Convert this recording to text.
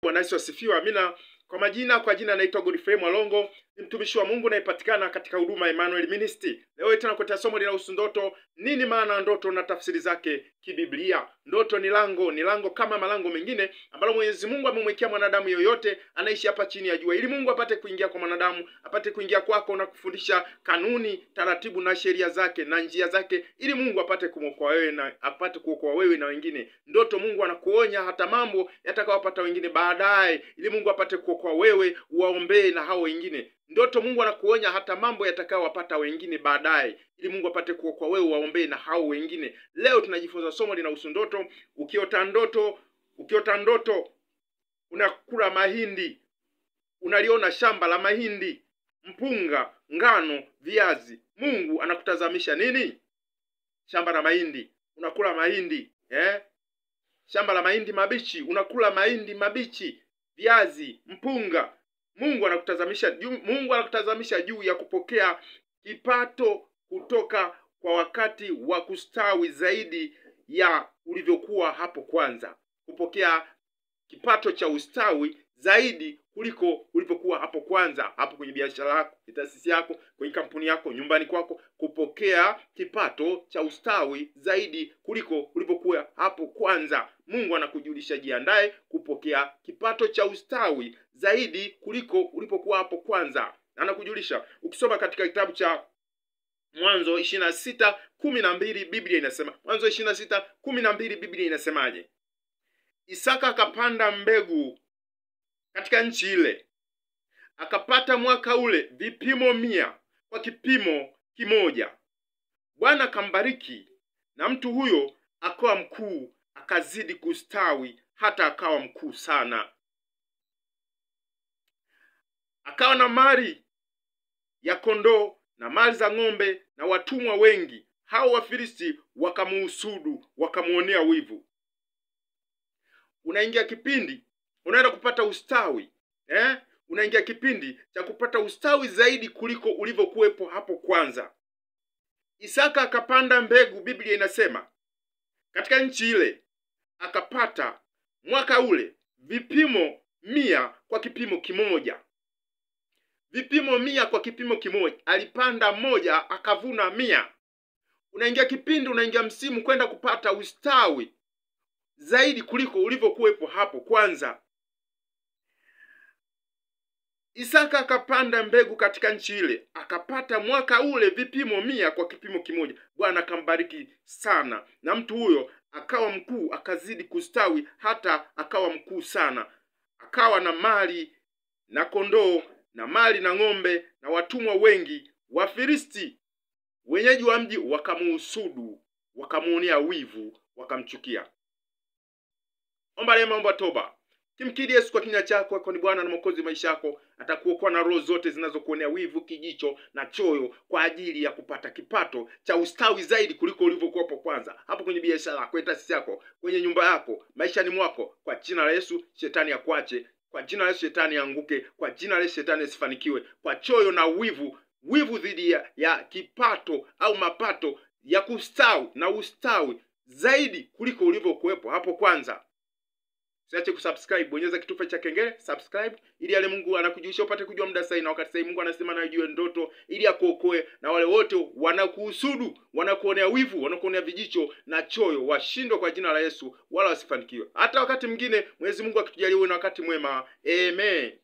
Bwana Yesu asifiwe. Amina. Kwa jina naitwa Godfrey Mwalongo, ni mtumishi wa Mungu nayepatikana katika huduma Emmanuel Ministry. Leo tena kwa somo linahusu ndoto. Nini maana ya ndoto na tafsiri zake kibiblia? Ndoto ni lango kama malango mengine ambalo Mwenyezi Mungu amemwekea mwanadamu yoyote anaishi hapa chini ya jua, ili Mungu apate kuingia kwa mwanadamu, apate kuingia kwako na kufundisha kanuni, taratibu na sheria zake na njia zake, ili Mungu apate kumwokoa wewe na apate kuokoa wewe na wengine. Ndoto Mungu anakuonya hata mambo yatakayowapata wengine baadaye, ili Mungu apate kuokoa wewe, uwaombee na hao wengine. Ndoto Mungu anakuonya hata mambo yatakayowapata wengine baadaye, ili Mungu apate kuokoa wewe, uwaombee na hao wengine. Leo tunajifunza somo linahusu ndoto. Ukiota ndoto unakula mahindi, unaliona shamba la mahindi, mpunga, ngano, viazi, Mungu anakutazamisha nini? Shamba la mahindi, unakula mahindi, shamba la mahindi mabichi, unakula mahindi mabichi, viazi, mpunga. Mungu anakutazamisha juu ya kupokea kipato kutoka kwa wakati wa kustawi zaidi ya ulivyokuwa hapo kwanza. Kupokea kipato cha ustawi zaidi kuliko ulipokuwa hapo kwanza, hapo kwenye biashara yako, taasisi yako, kwenye kampuni yako, nyumbani kwako. Kupokea kipato cha ustawi zaidi kuliko ulipokuwa hapo kwanza. Mungu anakujulisha jiandae kupokea kipato cha ustawi zaidi kuliko ulipokuwa hapo kwanza. Anakujulisha ukisoma katika kitabu cha Mwanzo 26:12 Biblia inasema, Mwanzo 26:12 Biblia inasemaje? Isaka akapanda mbegu katika nchi ile, akapata mwaka ule vipimo 100 kwa kipimo kimoja. Bwana akambariki, na mtu huyo akawa mkuu, akazidi kustawi hata akawa mkuu sana. Akawa na mali ya kondoo na mali za ng'ombe na watumwa wengi. Hao Wafilisti wakamuhusudu, wakamuonea wivu. Unaingia kipindi unaenda kupata ustawi, unaingia kipindi cha kupata ustawi zaidi kuliko ulivyokuwepo hapo kwanza. Isaka akapanda mbegu, Biblia inasema, katika nchi ile, akapata mwaka ule vipimo 100 kwa kipimo kimoja. Vipimo 100 kwa kipimo kimoja. Alipanda moja akavuna 100. Unaingia kipindi, unaingia msimu kwenda kupata ustawi zaidi kuliko ulivyokuwepo hapo kwanza. Isaka akapanda mbegu katika nchi ile, akapata mwaka ule vipimo 100 kwa kipimo kimoja. Bwana akambariki sana, na mtu huyo akawa mkuu, akazidi kustawi hata akawa mkuu sana. Akawa na mali na kondoo na mali na ng'ombe na watumwa wengi. Wafilisti wenyeji wa mji wakamuhusudu, wakamuonea wivu, wakamchukia. Omba rehema, omba toba. Kimkiri Yesu kwa kinywa chako, kwa ni Bwana na Mwokozi maisha yako, atakuokoa na roho zote zinazokuonea wivu, kijicho na choyo, kwa ajili ya kupata kipato cha ustawi zaidi kuliko ulivyokuwa hapo kwanza, hapo kwenye biashara, kwenye taasisi yako, kwenye nyumba yako, maishani mwako. Kwa jina la Yesu shetani akuache, kwa jina la Yesu shetani anguke, kwa jina la Yesu shetani asifanikiwe. Kwa choyo na wivu dhidi ya kipato au mapato ya kustawi na ustawi zaidi kuliko ulivyokuwepo hapo kwanza. Usiache kusubscribe, bonyeza kitufe cha kengele, subscribe, ili yale Mungu anakujulisha upate kujua muda sahihi na wakati sahihi. Mungu anasema na ujue ndoto, ili akuokoe na wale wote wanakuhusudu, wanakuonea wivu, wanakuonea vijicho na choyo, washindwe kwa jina la Yesu, wala wasifanikiwe. Hata wakati mwingine Mwenyezi Mungu akitujalia uwe na wakati mwema. Amen.